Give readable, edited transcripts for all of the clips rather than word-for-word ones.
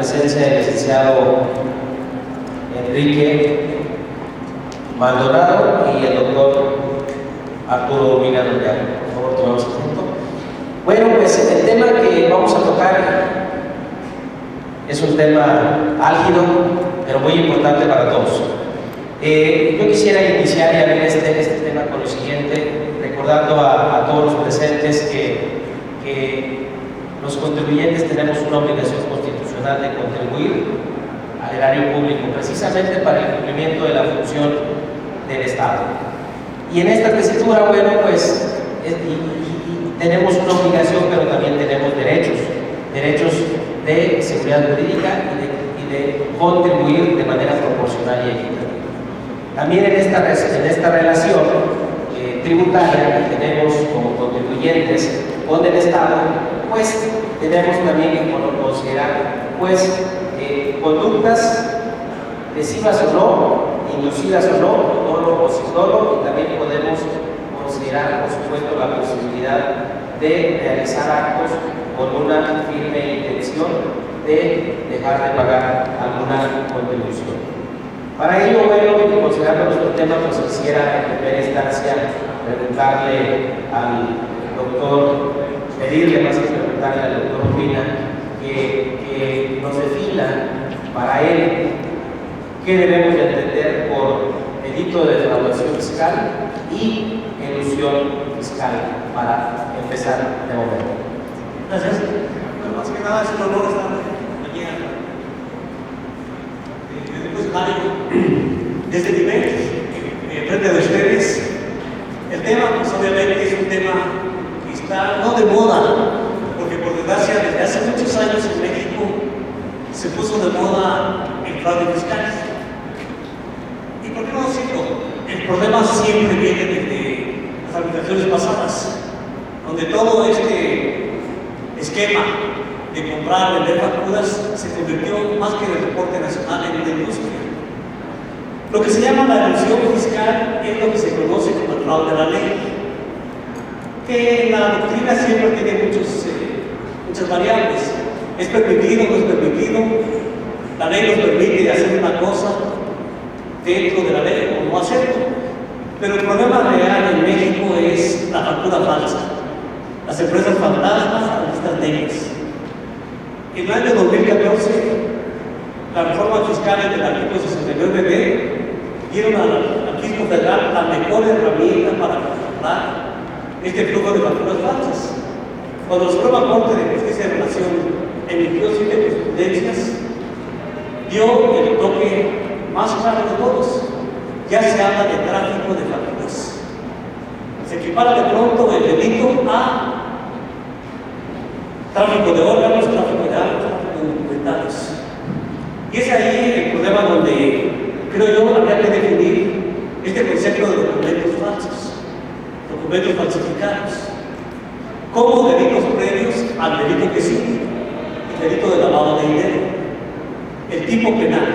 Presencia del licenciado Enrique Maldonado y el doctor Arturo Urbina Royal. Por favor, tomemos asiento. Bueno, pues el tema que vamos a tocar es un tema álgido, pero muy importante para todos. Yo quisiera iniciar y abrir este tema con lo siguiente, recordando a todos los presentes que los contribuyentes tenemos una obligación constitucional de contribuir al erario público, precisamente para el cumplimiento de la función del Estado. Y en esta tesitura, bueno, pues tenemos una obligación, pero también tenemos derechos de seguridad jurídica y de contribuir de manera proporcional y equitativa. También en esta relación tributaria que tenemos como contribuyentes con el Estado, pues tenemos también que considerar pues conductas lesivas o no, inducidas o no, dolo o sin dolo, y también podemos considerar, por supuesto, la posibilidad de realizar actos con una firme intención de dejar de pagar alguna contribución. Para ello, bueno, considerando nuestro tema, pues quisiera en primera instancia preguntarle al doctor, pedirle más que preguntarle al doctor Urbina que nos defina para él qué debemos de entender por delito de defraudación fiscal y elusión fiscal, para empezar de momento. Gracias. Bueno, más que nada es un honor estar aquí en el escenario de este nivel, frente a ustedes. El tema, pues obviamente es un tema que está no de moda, porque por desgracia desde hace muchos años en México se puso de moda el fraude fiscal. ¿Y por qué no decirlo? El problema siempre viene desde las administraciones pasadas, donde todo este esquema de comprar, vender facturas se convirtió más que de reporte nacional en una industria. Lo que se llama la elusión fiscal es lo que se conoce como el fraude a la ley, que en la doctrina siempre tiene muchas variables. ¿Es permitido o no es permitido? La ley nos permite hacer una cosa dentro de la ley o no hacerlo. Pero el problema real en México es la factura falsa, las empresas fantasmas, las listas negras. En el año 2014, la reforma fiscal del artículo 69b dieron al fisco federal la mejor herramienta para controlar este flujo de facturas falsas. Cuando la Suprema Corte de Justicia de Relación emitió 7 jurisprudencias, dio el toque más claro de todos. Ya se habla de tráfico de facturas. Se equipara de pronto el delito a tráfico de órganos, tráfico de armas, tráfico de documentados. Y es ahí el problema donde creo yo habría que definir este concepto de documentos falsos, documentos falsificados, como delitos previos al delito que sigue, el delito de lavado de dinero, el tipo penal.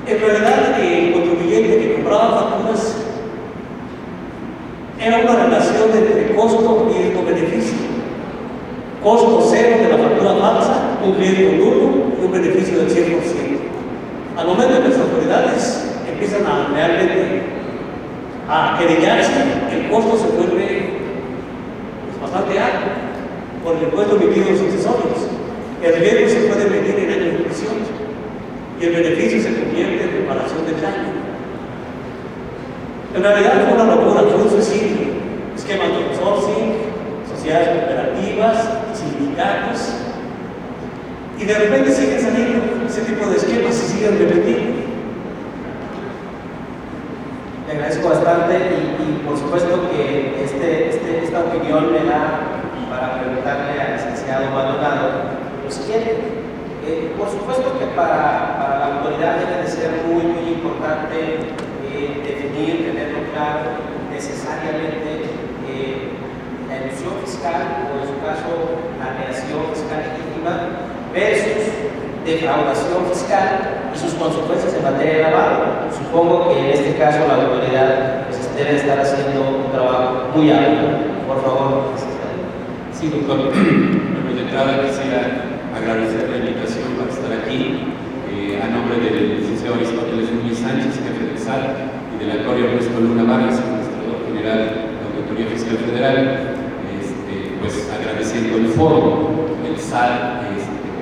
En realidad, el contribuyente que compraba facturas era una relación entre costo y riesgo-beneficio. Costo cero de la factura falsa, un riesgo nulo y un beneficio del 100%. Al momento en que las autoridades empiezan a realmente a querellarse, el costo se vuelve bastante alto por el impuesto emitido en los accesorios. El riesgo se puede medir en años de prisión y el beneficio se convierte en reparación del daño. En realidad fue una locura, fue un suicidio. Esquemas de outsourcing, sociedades cooperativas, sindicatos, y de repente siguen saliendo ese tipo de esquemas y siguen repitiendo. Le agradezco bastante y por supuesto que esta opinión me da para preguntarle al licenciado Maldonado lo siguiente. Por supuesto que para la autoridad debe de ser muy importante definir, tenerlo claro necesariamente la elusión fiscal, o en su caso la negación fiscal legítima, versus defraudación fiscal y sus consecuencias en materia de lavado. Supongo que en este caso la autoridad pues, debe estar haciendo un trabajo muy amplio. Por favor. Sí, doctor. Bueno, de entrada quisiera agradecerle Licenciado Aristóteles Núñez Sánchez, jefe del SAT, y de la Gloria Ernesto Luna Vargas, administrador general de la Auditoría Fiscal Federal, pues agradeciendo el foro del SAT,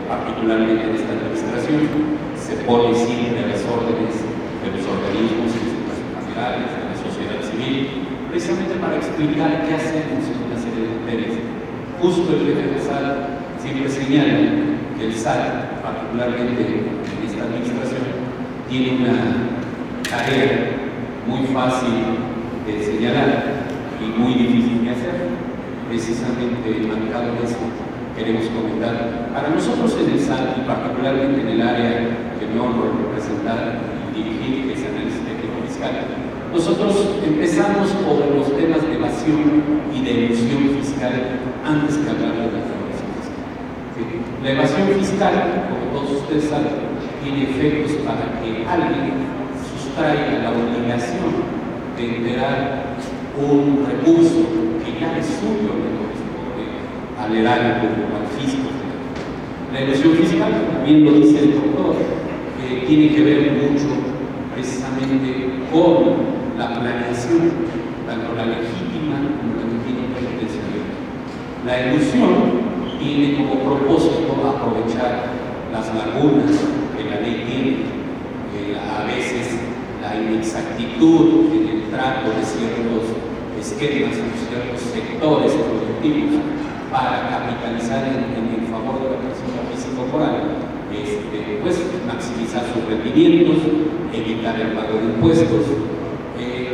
particularmente en esta administración, se pone siempre a las órdenes de los organismos internacionales, de la sociedad civil, precisamente para explicar qué hacemos en una serie de materias. Justo el jefe del SAT siempre señala que el SAT, particularmente en esta administración, tiene una tarea muy fácil de señalar y muy difícil de hacer. Precisamente marcado en eso, queremos comentar. Para nosotros en el SAT, y particularmente en el área que me honro representar y dirigir, que es análisis técnico fiscal, nosotros empezamos por los temas de evasión y de elusión fiscal antes que hablar de la recaudación fiscal. ¿Sí? La evasión fiscal, como todos ustedes saben, tiene efectos para que alguien sustraiga la obligación de enterar un recurso que ya es suyo, que corresponde al erario público, al fisco. La elusión fiscal, también lo dice el doctor, tiene que ver mucho precisamente con la planeación, tanto la legítima como la que tiene penitenciaria. La elusión tiene como propósito aprovechar las lagunas que la ley tiene, a veces la inexactitud en el trato de ciertos esquemas o ciertos sectores productivos para capitalizar en favor de la persona física o moral, pues maximizar sus rendimientos, evitar el pago de impuestos.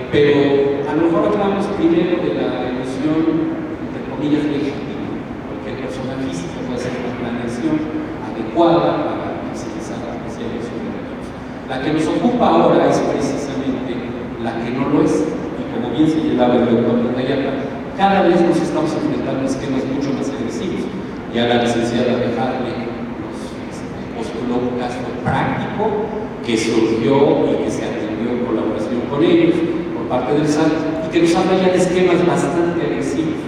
Pero a lo mejor hablamos primero de la elusión, entre comillas, legítima, porque persona física puede hacer una planeación adecuada para maximizar la elusión de recursos. La que nos ocupa ahora es precisamente la que no lo es, y como bien señalaba el doctor Nayata, cada vez nos estamos enfrentando a esquemas mucho más agresivos. Ya la licenciada de Harley nos postuló un caso práctico que surgió y que se atendió en colaboración con ellos por parte del SAT y que nos habla ya de esquemas bastante agresivos.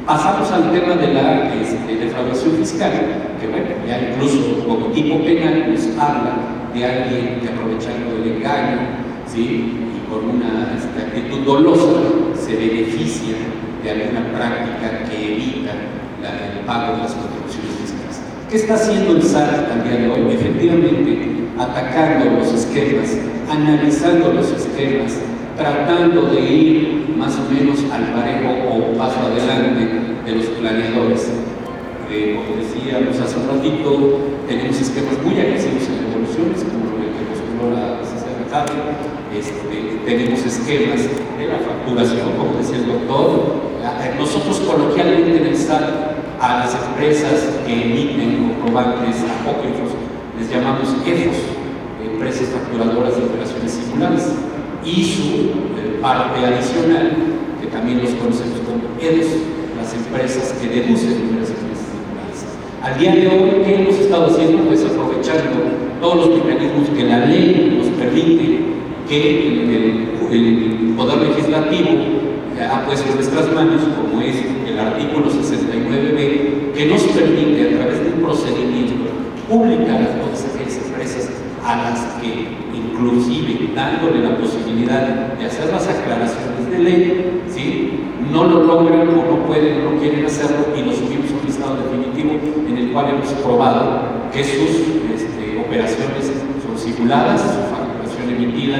Pasamos al tema de la defraudación fiscal, que bueno, ya incluso como tipo penal nos habla de alguien que aprovechando el engaño, ¿sí?, y con una actitud dolosa se beneficia de alguna práctica que evita el pago de las contribuciones fiscales. ¿Qué está haciendo el SAT al día de hoy? Efectivamente, atacando los esquemas, analizando los esquemas, tratando de ir más o menos al parejo o un paso adelante de los planeadores. Como decíamos hace un ratito, tenemos esquemas muy agresivos en devoluciones, como el que postuló la licenciada Harley. Tenemos esquemas de la facturación, como decía el doctor. Nosotros coloquialmente en el SAT a las empresas que emiten comprobantes apócrifos les llamamos EFOS, empresas facturadoras de operaciones simuladas, y su parte adicional, que también los conocemos como EDOS, las empresas que deducen operaciones simuladas. Al día de hoy, ¿qué hemos estado haciendo? Pues aprovechando todos los mecanismos que la ley nos permite, que el Poder Legislativo ha puesto en nuestras manos, como es el artículo 69b, que nos permite a través de un procedimiento publicar a todas aquellas empresas a las que, inclusive dándole la posibilidad de hacer las aclaraciones de ley, ¿sí?, no lo logran o no pueden o no quieren hacerlo, y lo subimos a un listado definitivo en el cual hemos probado que sus operaciones son simuladas, su facturación emitida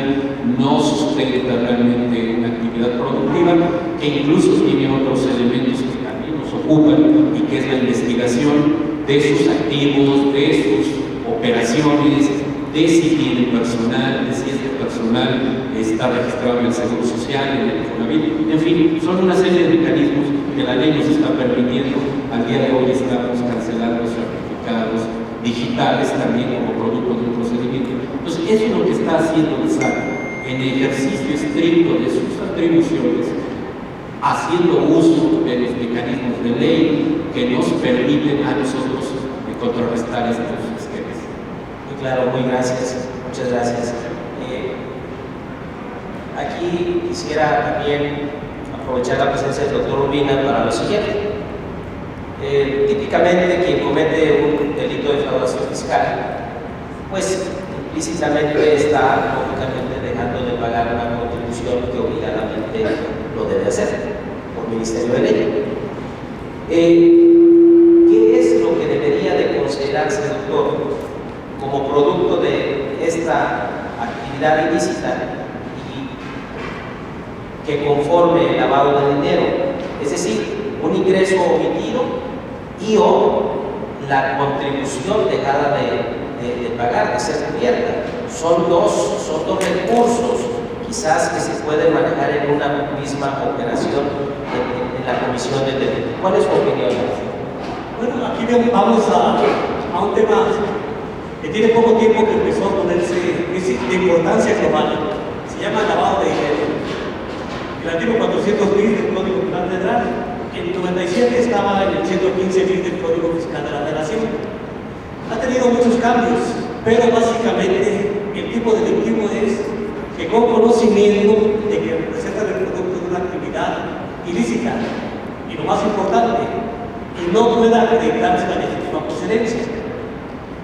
no sustenta realmente una actividad productiva, que incluso tiene otros elementos que también nos ocupan, y que es la investigación de sus activos, de sus operaciones, de si tiene personal, de si este personal está registrado en el Seguro Social, en el Infonavit, en fin, son una serie de mecanismos que la ley nos está permitiendo. Al día de hoy estamos cancelando certificados digitales también como producto de un procedimiento. Entonces, eso es lo que está haciendo el SAT en ejercicio estricto de sus atribuciones, haciendo uso de los mecanismos de ley que nos permiten a nosotros contrarrestar estos esquemas. Muy claro, muy gracias, muchas gracias. Aquí quisiera también aprovechar la presencia del doctor Urbina para lo siguiente. Típicamente quien comete un delito de defraudación fiscal, pues lícitamente está lógicamente dejando de pagar una contribución que obligadamente lo debe hacer por Ministerio de Ley. ¿Qué es lo que debería de considerarse, doctor, como producto de esta actividad ilícita y que conforme el lavado de dinero? Es decir, un ingreso omitido y o la contribución dejada de pagar, de ser cubierta. Son dos recursos quizás que se pueden manejar en una misma operación en la comisión de delito. ¿Cuál es su opinión? Bueno, aquí vamos a un tema que tiene poco tiempo que empezó a ponerse de importancia global. Se llama lavado de dinero. El artículo 400 bis del Código Penal Federal, en el 97 estaba en el 115 bis del Código Fiscal de la Federación. Ha tenido muchos cambios, pero básicamente el tipo delictivo es que con conocimiento de que representa el producto de una actividad ilícita, y lo más importante, y no pueda acreditarse la legítima procedencia.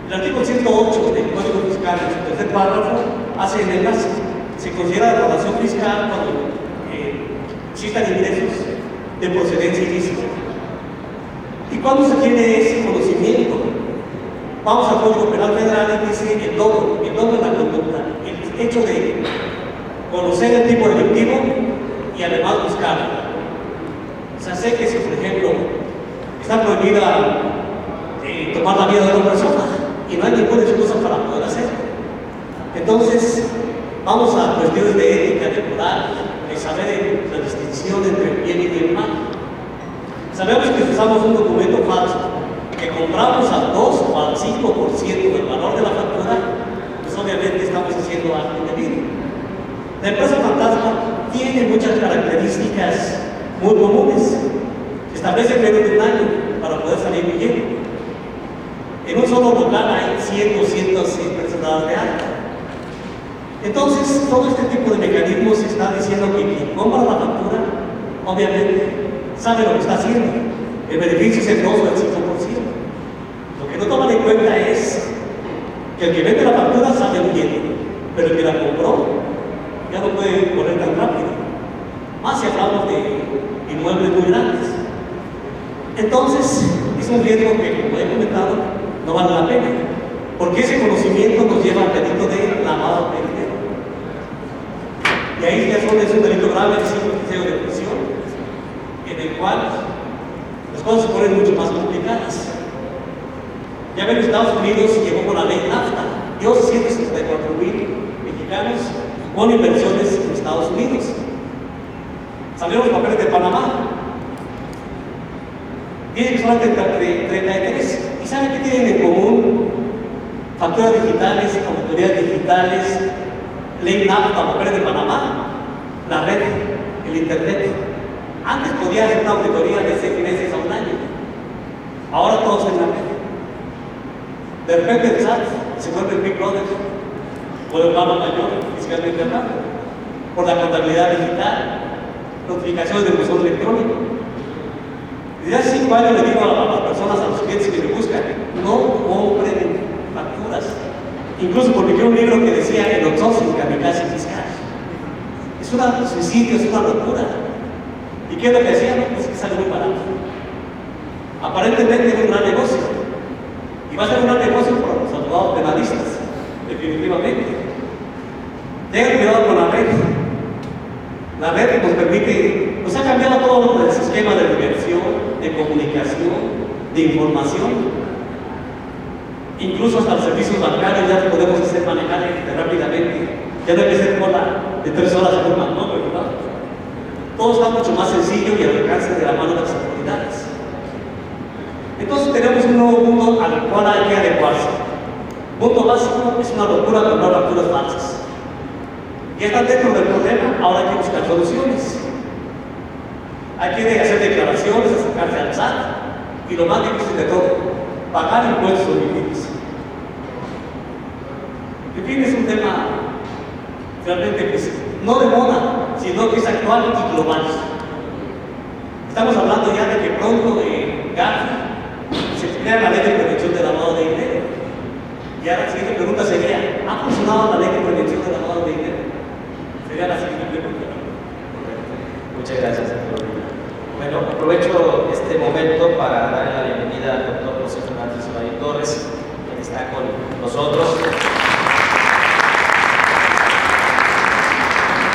El artículo 108 del Código Fiscal, en su tercer párrafo, hace el enlace. Se considera defraudación fiscal cuando existan ingresos de procedencia ilícita. ¿Y cuándo se tiene ese conocimiento? Vamos al Código Penal Federal y dice el dolo de la conducta, el hecho de conocer el tipo delictivo y además buscarlo. O sea, sé que si, por ejemplo, está prohibida tomar la vida de otra persona y no hay ninguna excusa para poder hacerlo. Entonces, vamos a cuestiones de ética, de moral, de saber la distinción entre el bien y el mal. Sabemos que si usamos un documento falso, que compramos al 2 o al 5% del valor de la factura, pues obviamente estamos haciendo algo indebido. La empresa fantasma tiene muchas características muy comunes. Se establece menos de un año para poder salir huyendo. En un solo local hay 100 o 106 personas de alta. Entonces, todo este tipo de mecanismos está diciendo que quien compra la factura, obviamente, sabe lo que está haciendo. El beneficio es el 2 o el 5%. Lo que no toman en cuenta es que el que vende la factura sale huyendo, pero el que la compró ya no puede correr tan rápido. Más si hablamos de inmuebles muy grandes. Entonces, es un riesgo que, como he comentado, no vale la pena, porque ese conocimiento nos lleva al delito de lavado de dinero. Y ahí ya es un delito grave, el 5 de prisión, en el cual las cosas se ponen mucho más complicadas. Ya ven, Estados Unidos llegó con la ley NAFTA, dio 164,000 mexicanos con inversiones en Estados Unidos. Salieron los papeles de Panamá. Tienen que son 33. ¿Y saben qué tienen en común? Facturas digitales, auditorías digitales, ley NAFTA, papeles de Panamá, la red, el internet. Antes podía hacer una auditoría de 6 meses a un año. Ahora todos en la red. De repente el SAT se vuelve el Big Brother o el hermano mayor, fiscalmente hablando, por la contabilidad digital, notificaciones de buzón electrónico. Desde hace 5 años le digo a las personas, a los clientes que me buscan, no compren facturas. Incluso publiqué un libro que decía el outsourcing kamikaze fiscal. Es un suicidio, es una locura. ¿Y qué es lo que decía? No, pues que sale muy barato. Aparentemente es un gran negocio. Y va a ser un gran negocio para los abogados penalistas, definitivamente. Tengan cuidado con la red. La red nos permite, nos ha cambiado todo el sistema de diversión, de comunicación, de información. Incluso hasta los servicios bancarios ya podemos hacer manejar rápidamente. Ya no hay que hacer cola de 3 horas en un banco, ¿verdad? Todo está mucho más sencillo y al alcance de la mano de las autoridades. Entonces tenemos un nuevo mundo al cual hay que adecuarse. Punto básico, es una locura comprar facturas falsas. Ya están dentro del problema, ahora hay que buscar soluciones. Hay que hacer declaraciones, acercarse al SAT y lo más difícil de todo, pagar impuestos omitidos. En fin, es un tema realmente pues, no de moda, sino que es actual y global. Estamos hablando ya de que pronto GAFI se crea la ley de prevención del lavado de dinero. Y ahora la siguiente pregunta sería, funcionado la ley de prevención del lavado de dinero? Sería la siguiente pregunta. Muchas gracias, doctor. Bueno, aprovecho este momento para darle la bienvenida al doctor José Fernández Valle Torres, quien está con nosotros.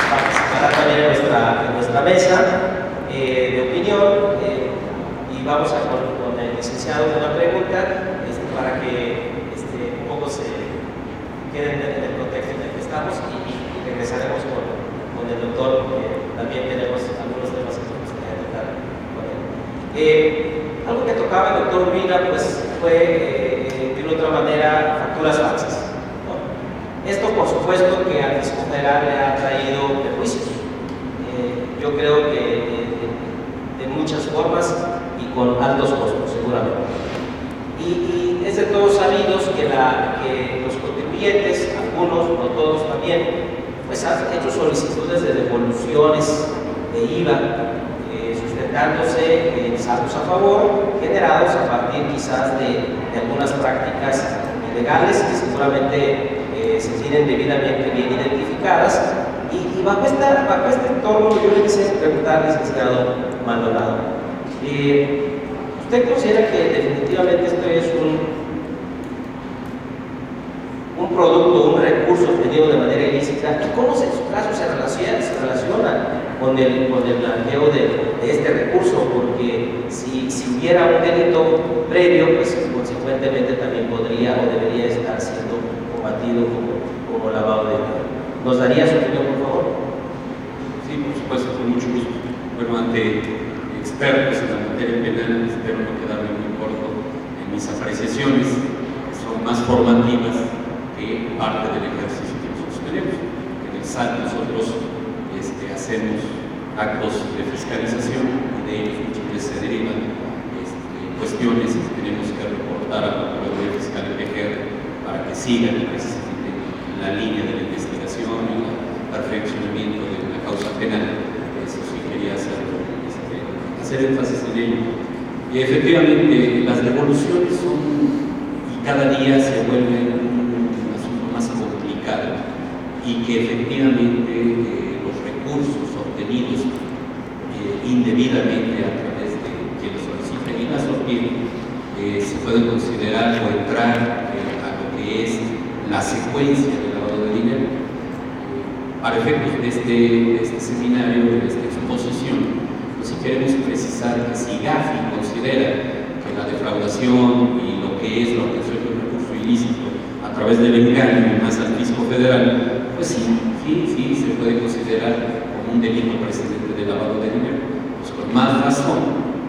Participará también en nuestra mesa de opinión y vamos con el licenciado con una pregunta para que un poco se queden en el contexto en el que estamos y regresaremos con el doctor, que también tenemos algunos temas que nos gustaría tratar con él. Algo que tocaba el doctor Urbina pues, fue, de otra manera, facturas falsas. ¿No? Esto, por supuesto, que al fisco federal le ha traído perjuicios. Yo creo que de muchas formas y con altos costos, seguramente. Y es de todos sabidos que los contribuyentes, algunos, no todos también, pues han hecho solicitudes de devoluciones de IVA, sustentándose en saldos a favor, generados a partir quizás de algunas prácticas ilegales que seguramente se tienen debidamente bien identificadas. Y bajo este entorno yo le quisiera preguntar, licenciado Maldonado, ¿usted considera que definitivamente esto es un producto, un recurso obtenido de manera ilícita? ¿Y cómo en su caso se relaciona con el blanqueo de este recurso? Porque si hubiera un delito previo, pues consecuentemente también podría o debería estar siendo combatido como lavado de dinero. ¿Nos daría su opinión, por favor? Sí, por supuesto, con mucho gusto. Bueno, ante expertos en la materia penal, espero no quedarme muy corto en mis apreciaciones, que son más formativas que parte del ejercicio que nosotros tenemos. En el SAT nosotros hacemos actos de fiscalización y de ellos muchas veces se derivan cuestiones que tenemos que reportar a la Procuraduría Fiscal de PGR para que sigan precisamente la línea de la investigación y el perfeccionamiento de una causa penal. Eso sí quería hacer énfasis en ello. Y efectivamente las devoluciones son, y cada día se vuelven un asunto más complicado, y que efectivamente los recursos obtenidos indebidamente a través de quienes solicitan y las obtienen se pueden considerar o entrar a lo que es la secuencia del lavado de dinero. Para efectos de este seminario, de esta exposición, pues si queremos precisar que si GAFI considera que la defraudación y lo que es la obtención de un recurso ilícito a través del engaño más al fisco federal, pues sí se puede considerar como un delito precedente de lavado de dinero. Pues con más razón,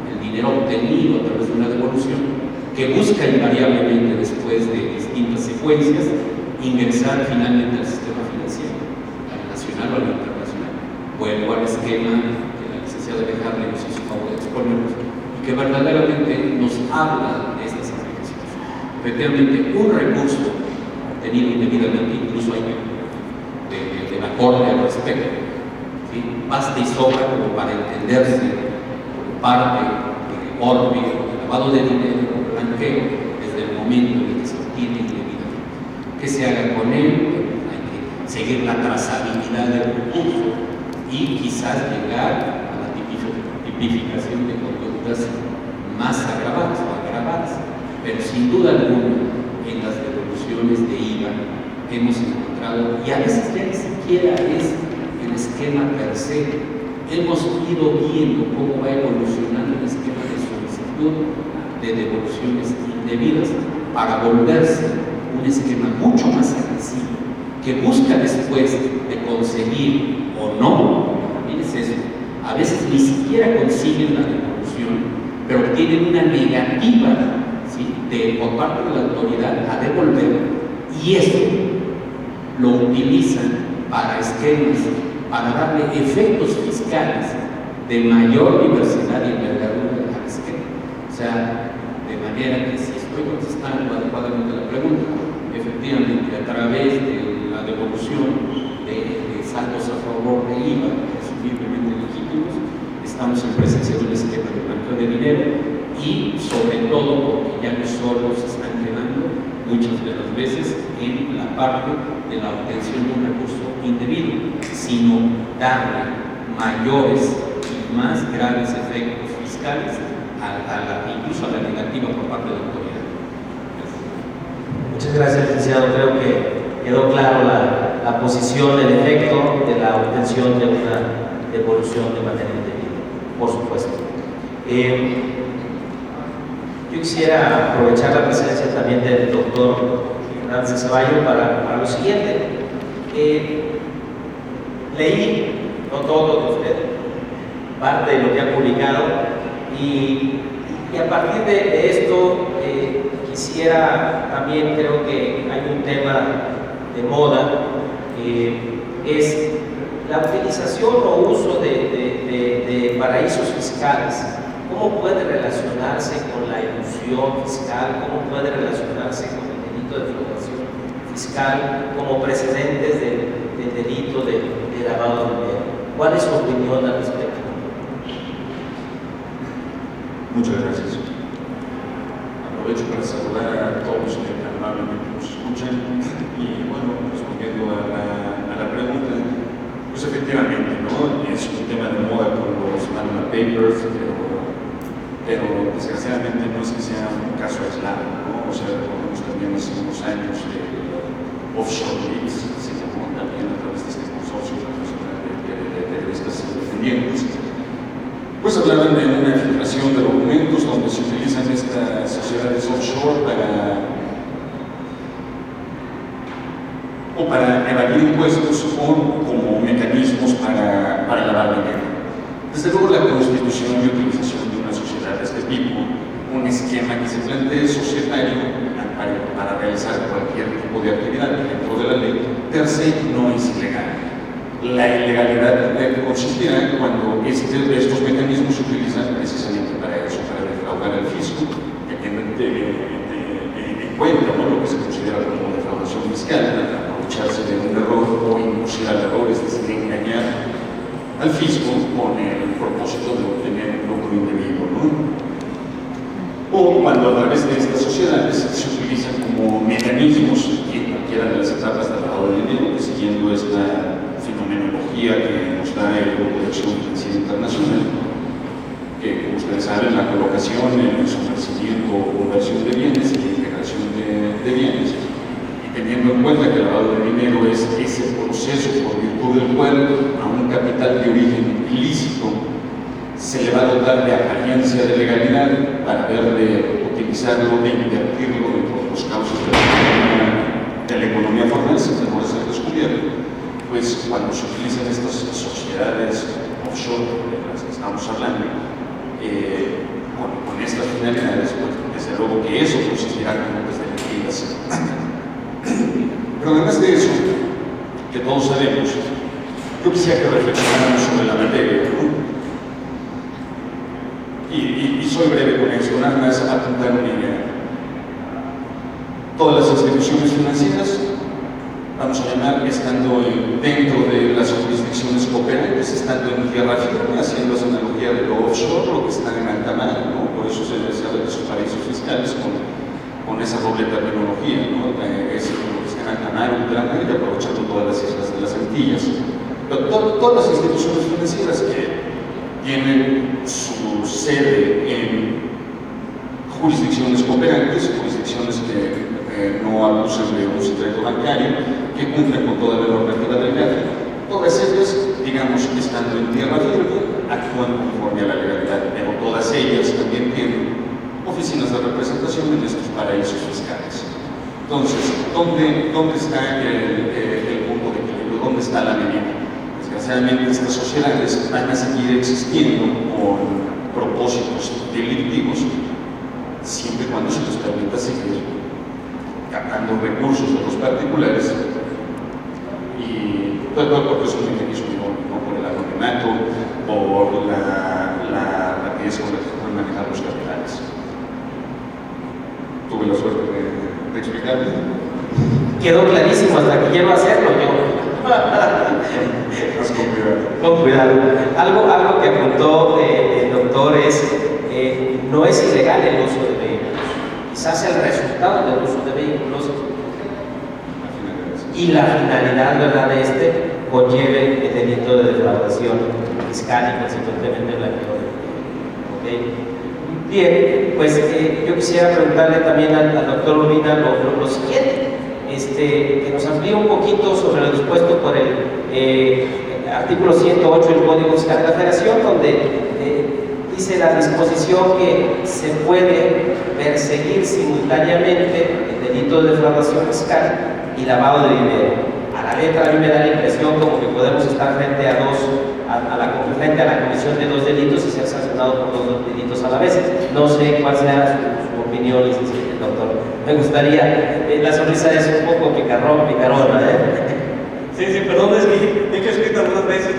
el dinero obtenido a través de una devolución, que busca invariablemente después de distintas secuencias ingresar finalmente al sistema financiero, al nacional o al internacional. Vuelvo al esquema que la licenciada Bejarle nos hizo favor de exponernos y que verdaderamente nos habla de estas aplicaciones. Efectivamente, un recurso obtenido indebidamente, incluso hay de la Corte al respecto, ¿sí? Basta y sobra como para entenderse como parte de órbita, de lavado de dinero, blanqueo, desde el momento en que se obtiene indebidamente. ¿Qué se haga con él? Hay que seguir la trazabilidad del recurso y quizás llegar a la tipificación de conductas más agravadas o agravadas. Pero sin duda alguna, en las devoluciones de IVA hemos encontrado, y a veces ya ni siquiera es el esquema per se, hemos ido viendo cómo va evolucionando el esquema de solicitud de devoluciones indebidas para volverse un esquema mucho más agresivo, que busca después de conseguir o no, también es eso, a veces ni siquiera consiguen la devolución, pero tienen una negativa, ¿sí?, por parte de la autoridad a devolver, y eso lo utilizan para esquemas, para darle efectos fiscales de mayor diversidad y envergadura al esquema. O sea, de manera que si estoy contestando adecuadamente la pregunta, efectivamente a través de la devolución de saldos a favor de IVA, presumiblemente legítimos, estamos en presencia de un esquema de blanqueo de dinero y sobre todo porque ya no solo se están quedando muchas de las veces en la parte de la obtención de un recurso indebido, sino darle mayores y más graves efectos fiscales incluso a la negativa por parte de la autoridad. Muchas gracias, licenciado. Creo que quedó claro la posición, el efecto de la obtención de una devolución de manera indebida, por supuesto. Yo quisiera aprovechar la presencia también del doctor Hernández Ceballos para lo siguiente. Leí, no todo de usted, parte de lo que ha publicado, y a partir de esto quisiera también, creo que hay un tema de moda, es la utilización o uso de paraísos fiscales. ¿Cómo puede relacionarse con la ilusión fiscal? ¿Cómo puede relacionarse con el delito de defraudación fiscal como precedentes del delito de lavado de dinero? ¿Cuál es su opinión al respecto? Muchas gracias. Aprovecho para saludar a todos que amablemente nos escuchan y, bueno, respondiendo a la pregunta, pues efectivamente, ¿no? Es un tema de moda con los Panama Papers, pero desgraciadamente no es que sea un caso aislado, ¿no? O sea, recordemos también hace unos años offshore leaks, se llamó también a través de este consorcio de periodistas independientes. Pues hablaban de una filtración de documentos donde se utilizan estas sociedades offshore para evadir impuestos como mecanismos para lavar dinero. Desde luego la constitución y utilización de una sociedad de este tipo, un esquema que se plantee societario para realizar cualquier tipo de actividad dentro de la ley, per se no es ilegal. La ilegalidad consistirá cuando estos mecanismos se utilizan precisamente para eso, para defraudar al fisco, teniendo en cuenta, ¿no?, lo que se considera como defraudación fiscal, aprovecharse de un error o inducir al error, es decir, engañar al fisco con el propósito de obtener un lucro indebido, ¿no? O cuando a través de estas sociedades se utilizan como mecanismos en cualquiera de las etapas del lavado de dinero, que siguiendo esta fenomenología que nos da el Grupo de Acción Financiera Internacional, que, como ustedes saben, la colocación, el sumergimiento o conversión de bienes y la integración de bienes, y teniendo en cuenta que el lavado de dinero es ese proceso por virtud del cual a un capital de origen ilícito se le va a dotar de apariencia de legalidad para ver de utilizarlo, de invertirlo dentro de los cauces de la economía formal sin temor a ser descubierto. Pues cuando se utilizan estas sociedades offshore de las que estamos hablando, con estas finalidades, pues desde luego que eso consistirá como delictivas. Pero además de eso, que todos sabemos, yo quisiera que reflexionáramos sobre la materia, ¿no? Y soy breve con esto, nada más apuntar una idea. Todas las instituciones financieras, vamos a llamar, estando dentro de las jurisdicciones cooperantes, estando en tierra firme, haciendo esa analogía de lo offshore, lo que está en alta mar, ¿no? Por eso se habla de esos paraísos fiscales con esa doble terminología, ¿no? Es lo que está en alta mar, ultramar, y aprovechando todas las islas de las Antillas. Pero todas las instituciones financieras que tienen su sede en jurisdicciones cooperantes, jurisdicciones que no abusan de un secreto bancario, que cumplen con toda la normativa del GAFI. Todas ellas, digamos, estando en tierra firme, actúan conforme a la legalidad, pero todas ellas también tienen oficinas de representación en estos paraísos fiscales. Entonces, ¿dónde está el punto de equilibrio? ¿Dónde está la medida? Desgraciadamente, estas sociedades van a seguir existiendo con propósitos delictivos, siempre y cuando se les permita seguir captando recursos de los particulares, y porque es un mecanismo idóneo, ¿no? Por el anonimato, por la rapidez con la que se pueden manejar los capitales. Tuve la suerte de explicarles. Quedó clarísimo, hasta que quiero hacerlo yo. Con cuidado. Algo que apuntó el doctor es, no es ilegal el uso de vehículos. Quizás el resultado del uso de vehículos y la finalidad, ¿verdad?, de este conlleve el delito de defraudación fiscal y consecuentemente blanqueo de dinero. ¿Okay? Bien, pues yo quisiera preguntarle también al doctor Urbina lo siguiente, que nos amplíe un poquito sobre lo dispuesto por el artículo 108 del Código Fiscal de la Federación, donde dice la disposición que se puede perseguir simultáneamente el delito de defraudación fiscal y lavado de dinero. A la letra a mí me da la impresión como que podemos estar frente a la comisión de dos delitos y ser sancionados por dos delitos a la vez. No sé cuál sea su opinión, licenciado doctor. Me gustaría, la sonrisa es un poco picarona, Sí, perdón, es que he escrito algunas veces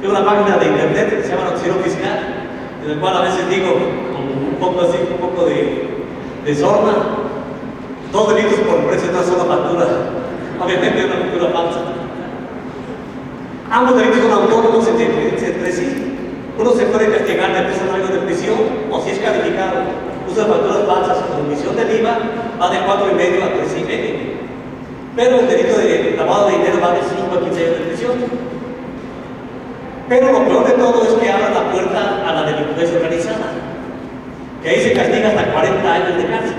en una página de internet que se llama Noticiero Fiscal, en el cual a veces digo, un poco de sorna, dos delitos por el precio de una sola factura. Obviamente es una factura falsa. Ambos delitos son autónomos entre sí. Uno se puede castigar de 3 años de prisión, o si es calificado uso de facturas falsas con omisión del IVA, va de 4,5 a 3,5. Pero el delito de lavado de dinero va de 5 a 15 años de prisión. Pero lo peor de todo es que abre la puerta a la delincuencia organizada, que ahí se castiga hasta 40 años de cárcel.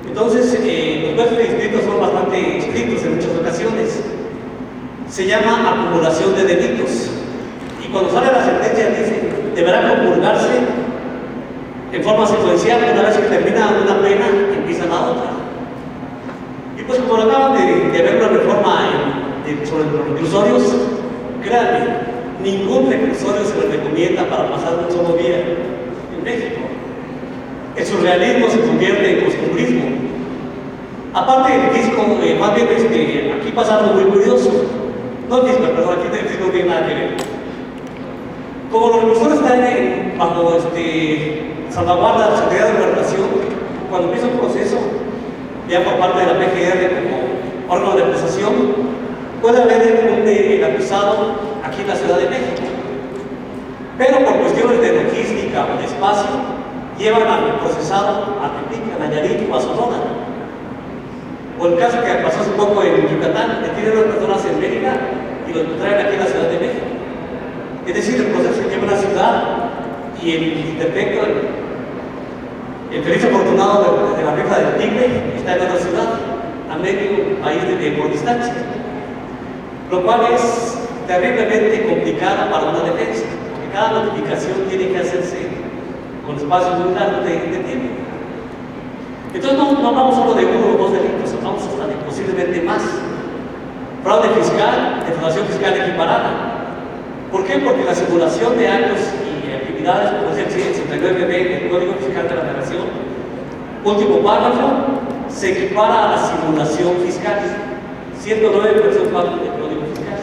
Entonces, los jueces de distrito son bastante estrictos en muchas ocasiones. Se llama acumulación de delitos. Y cuando sale la sentencia dice, deberá compurgarse en forma secuencial. Una vez que termina una pena, empieza la otra. Y pues como acaban de ver una reforma sobre los reclusorios, créanme, ningún reclusorio se les recomienda para pasar un solo día en México. El surrealismo se convierte en costumbrismo. Aparte del fisco, más bien aquí pasa algo muy curioso. No el fisco, perdón, aquí el fisco no tiene nada que ver. Como los reclusorios están bajo salvaguarda de la seguridad de gobernación, cuando empieza un proceso, ya por parte de la PGR como órgano de acusación, puede haber un acusado aquí en la Ciudad de México. Pero por cuestiones de logística o de espacio, llevan al procesado a Tepic, a Nayarit o a Sonora. O el caso que pasó hace poco en Yucatán, detienen a las personas en Mérida y los traen aquí a la Ciudad de México. Es decir, el proceso se lleva a la ciudad y el interdicto, el feliz afortunado de la rifa del Tigre está en otra ciudad, a medio país por distancia. Lo cual es terriblemente complicado para una defensa, porque cada notificación tiene que hacerse con espacios muy largos de tiempo. Entonces no hablamos solo de uno o dos delitos, hablamos hasta de posiblemente más. Fraude fiscal, defraudación fiscal equiparada. ¿Por qué? Porque la simulación de actos y actividades, como es el 69b del Código Fiscal de la Federación, último párrafo, se equipara a la simulación fiscal. 109 verso 4 del Código Fiscal.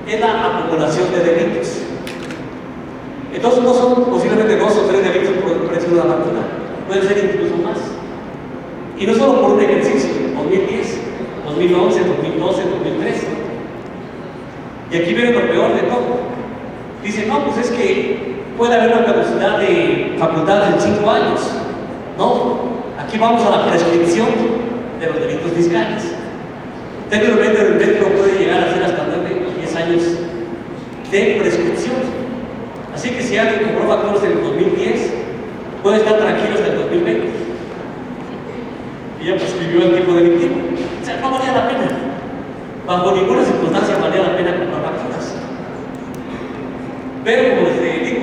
Es la acumulación de delitos. Entonces no son posiblemente 2 o 3 delitos por el precio de una factura, pueden ser incluso más. Y no solo por un ejercicio, 2010, 2011, 2012, 2013. Y aquí viene lo peor de todo. Dicen, no, pues es que puede haber una caducidad de facultades en 5 años. No, aquí vamos a la prescripción de los delitos fiscales. Técnicamente el médico puede llegar a ser hasta 9 o 10 años de prescripción. Así que si alguien compró facturas en el 2010, puede estar tranquilo hasta el 2020. Y ya prescribió el tipo delictivo. O sea, no valía la pena. Bajo ninguna circunstancia valía la pena comprar facturas. Pero, como les digo,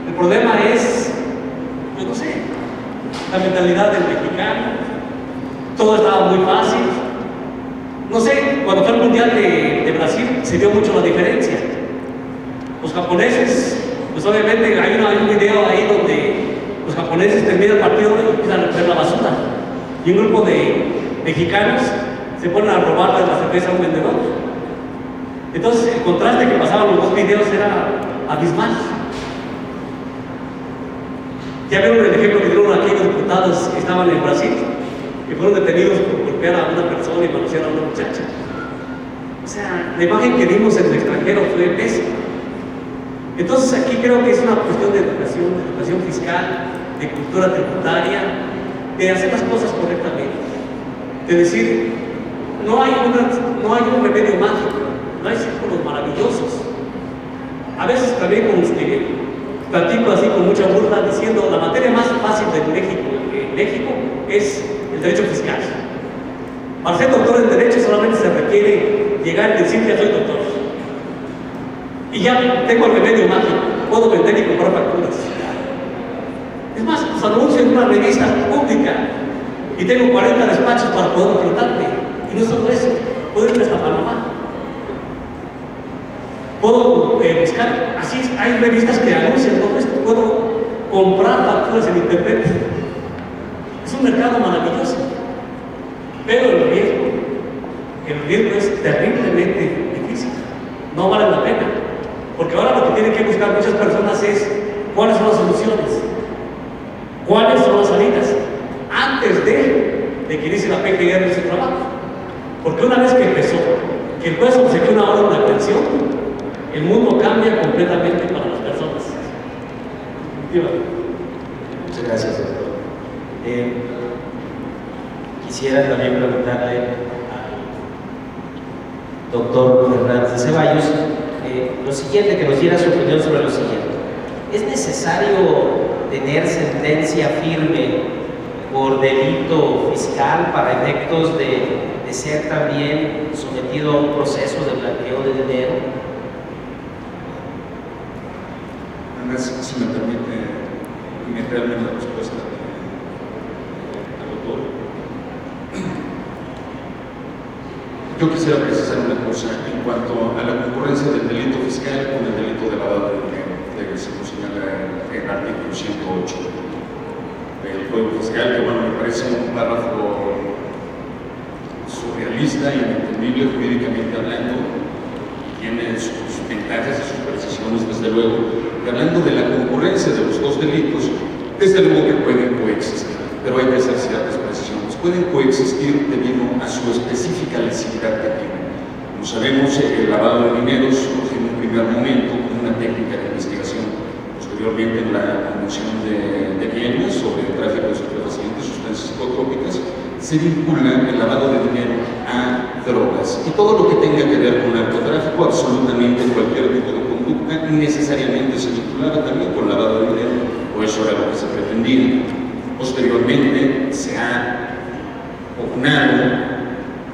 el problema es, yo no sé, la mentalidad del mexicano. Todo estaba muy fácil. No sé, cuando fue el Mundial de Brasil se dio mucho la diferencia. Los japoneses, pues obviamente hay un video ahí donde los japoneses terminan el partido y empiezan a recoger la basura. Y un grupo de mexicanos se ponen a robar la cerveza a un vendedor. Entonces el contraste que pasaban los dos videos era abismal. Ya vieron el ejemplo que dieron aquí los diputados que estaban en Brasil, que fueron detenidos por golpear a una persona y manosear a una muchacha. O sea, la imagen que vimos en el extranjero fue pésima. Entonces aquí creo que es una cuestión de educación fiscal, de cultura tributaria, de hacer las cosas correctamente, de decir, no hay un remedio mágico, no hay círculos maravillosos. A veces también con usted platico así con mucha burla diciendo la materia más fácil de México es el derecho fiscal. Para ser doctor en derecho solamente se requiere llegar y decir que soy doctor. Y ya tengo el remedio mágico, puedo vender y comprar facturas. Es más, los anuncio en una revista pública y tengo 40 despachos para poder reclutarme. Y no solo eso, puedo irme hasta Panamá. Puedo buscar, así hay revistas que anuncian todo esto, puedo comprar facturas en internet. Es un mercado maravilloso, pero el riesgo es terriblemente difícil, no vale la pena, porque ahora lo que tienen que buscar muchas personas es cuáles son las soluciones, cuáles son las salidas, antes de que inicie la PGR en su trabajo, porque una vez que empezó, que el juez obsequió una orden de aprehensión, el mundo cambia completamente para las personas. Muchas gracias, doctor. Quisiera también preguntarle al doctor Fernández de Ceballos lo siguiente, que nos diera su opinión sobre lo siguiente. ¿Es necesario tener sentencia firme por delito fiscal para efectos de ser también sometido a un proceso de blanqueo de dinero? Si me permite meterme en la respuesta del doctor. Yo quisiera precisar una cosa en cuanto a la concurrencia del delito fiscal con el delito de lavado de dinero, que se nos señala en el artículo 108 del Código Fiscal, que bueno, me parece un párrafo surrealista, inentendible jurídicamente hablando, tiene sus ventajas y sus precisiones, desde luego. Y hablando de la concurrencia de los dos delitos, desde luego que pueden coexistir, pero hay que hacer ciertas precisiones. Pueden coexistir debido a su específica lesividad que tienen. Como sabemos, el lavado de dinero surge en un primer momento como una técnica de investigación. Posteriormente, en la Convención de Viena sobre el tráfico de estupefacientes, sustancias psicotrópicas, se vincula el lavado de dinero a drogas. Y todo lo que tenga que ver con narcotráfico, absolutamente cualquier tipo de conducta, necesariamente se vinculaba también con lavado de dinero, o eso era lo que se pretendía. Posteriormente se ha optado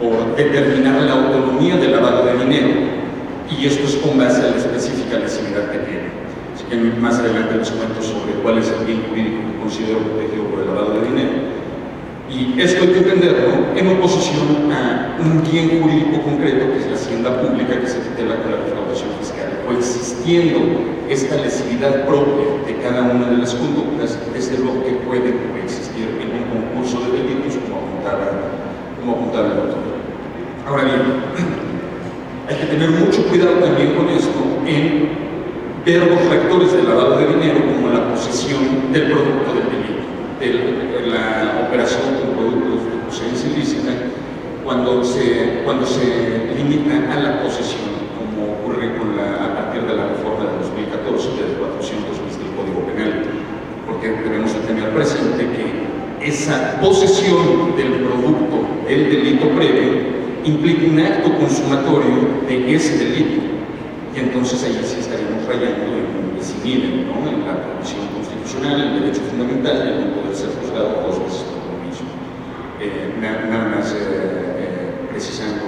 por determinar la autonomía del lavado de dinero, y esto es con base a la específica lesividad que tiene. Así que más adelante les cuento sobre cuál es el bien jurídico que considero protegido por el lavado de dinero. Y esto hay que entenderlo en oposición a un bien jurídico concreto, que es la hacienda pública, que se tutela con la defraudación fiscal. Coexistiendo esta lesividad propia de cada una de las conductas, desde luego que puede coexistir en un concurso de delitos, como apuntaba el doctor. Ahora bien, hay que tener mucho cuidado también con esto en ver los factores del lavado de dinero como la posesión del producto del delito, de la operación con productos de procedencia ilícita, cuando se limita a la posesión, como ocurre a partir de la reforma de 2014 del 400 del Código Penal, porque debemos de tener presente que esa posesión del producto del delito previo implica un acto consumatorio de ese delito, y entonces ahí sí estaríamos rayando en un desinhibe, ¿no? En la provisión constitucional, el derecho fundamental, el no poder ser juzgado dos veces por lo mismo. Nada más precisando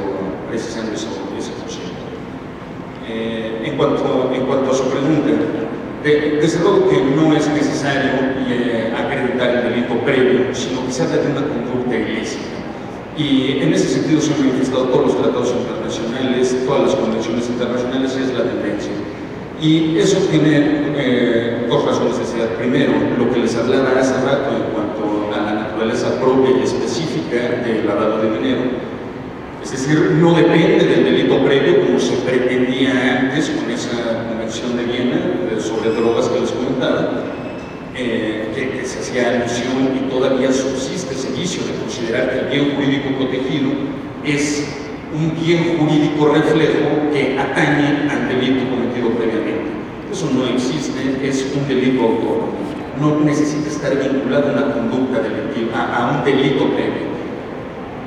ese concepto. En cuanto a su pregunta, desde luego que no es necesario acreditar el delito previo, sino que se habla de una conducta ilícita. Y en ese sentido se han manifestado todos los tratados internacionales, todas las convenciones internacionales, y es la tendencia. Y eso tiene dos razones de ser. Primero, lo que les hablaba hace rato en cuanto a la naturaleza propia y específica del lavado de dinero. Es decir, no depende del delito previo como se pretendía antes con esa convención de Viena sobre drogas que les comentaba, que se hacía alusión y todavía subsiste ese vicio de considerar que el bien jurídico protegido es un bien jurídico reflejo que atañe al delito cometido previamente. Eso no existe, es un delito autónomo. No necesita estar vinculado a una conducta delictiva, a un delito previo.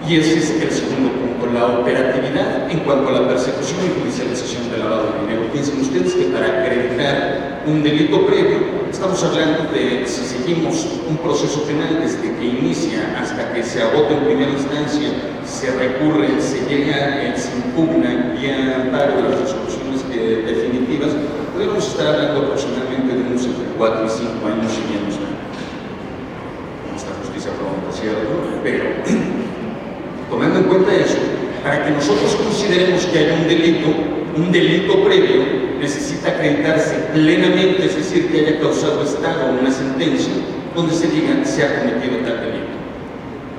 Y ese es el segundo punto. la operatividad en cuanto a la persecución y judicialización del lavado de dinero. Piensen ustedes que para acreditar un delito previo, estamos hablando de, si seguimos un proceso penal desde que inicia hasta que se agota en primera instancia, se recurre, se llega, se impugna vía amparo de las resoluciones definitivas, podemos estar hablando aproximadamente de unos entre 4 y 5 años siguiendo nuestra justicia pronta, ¿cierto? Pero tomando en cuenta eso, para que nosotros consideremos que hay un delito previo, necesita acreditarse plenamente, es decir, que haya causado estado una sentencia donde se diga se ha cometido tal delito.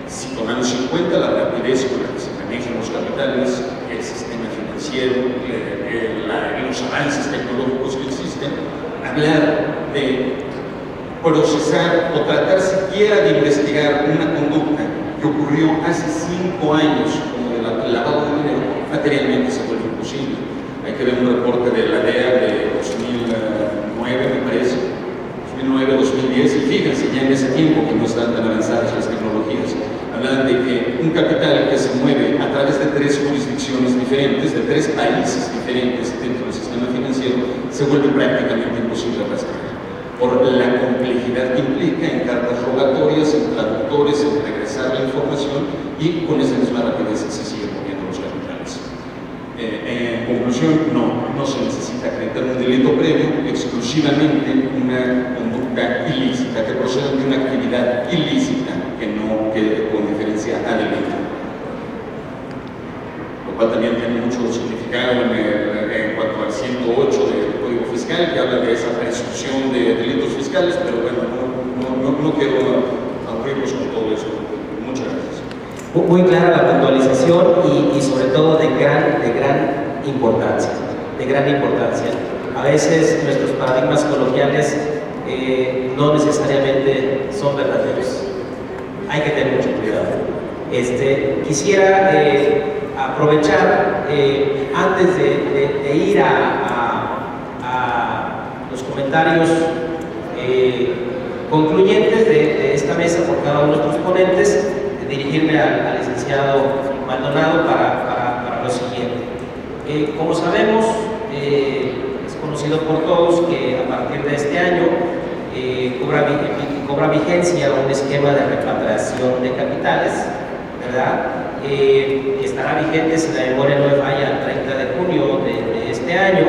Si tomamos en cuenta la rapidez con la que se manejan los capitales, el sistema financiero, los avances tecnológicos que existen, hablar de procesar o tratar siquiera de investigar una conducta que ocurrió hace 5 años, como el lavado de dinero, materialmente se vuelve imposible. Hay que ver un reporte de la DEA de 2009, me parece, 2009-2010, y fíjense, ya en ese tiempo que no están tan avanzadas las tecnologías, hablan de que un capital que se mueve a través de 3 jurisdicciones diferentes, de 3 países diferentes dentro del sistema financiero, se vuelve prácticamente imposible rastrear, por la complejidad que implica en cartas rogatorias, en traductores, en regresar la información, y con esa misma rapidez se siguen moviendo los capitales. En conclusión, no se necesita acreditar un delito previo, exclusivamente una conducta ilícita, que proceda de una actividad ilícita que no quede con diferencia a delito. Lo cual también tiene mucho significado en cuanto al 108 del Código Fiscal, que habla de esa presunción de delitos fiscales, pero bueno, no quiero aburrirlos con todo eso. Muchas gracias. Muy clara la puntualización y sobre todo de gran importancia. A veces nuestros paradigmas coloquiales no necesariamente son verdaderos. Hay que tener mucho cuidado. Quisiera aprovechar, antes de ir a los comentarios concluyentes de esta mesa por cada uno de nuestros ponentes, dirigirme al licenciado Maldonado para lo siguiente. Como sabemos, es conocido por todos que a partir de este año cobra vigencia un esquema de repatriación de capitales, ¿verdad? Que estará vigente, si la memoria no me falla, el 30 de junio de este año.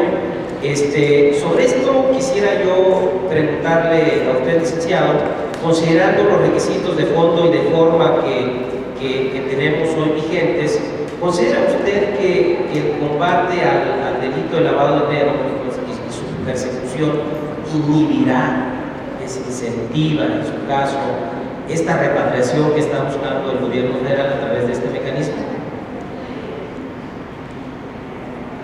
Sobre esto quisiera yo preguntarle a usted, licenciado, considerando los requisitos de fondo y de forma que tenemos hoy vigentes, ¿considera usted que el combate al delito de lavado de dinero y su persecución inhibirá, desincentiva, en su caso, esta repatriación que está buscando el gobierno federal a través de este mecanismo?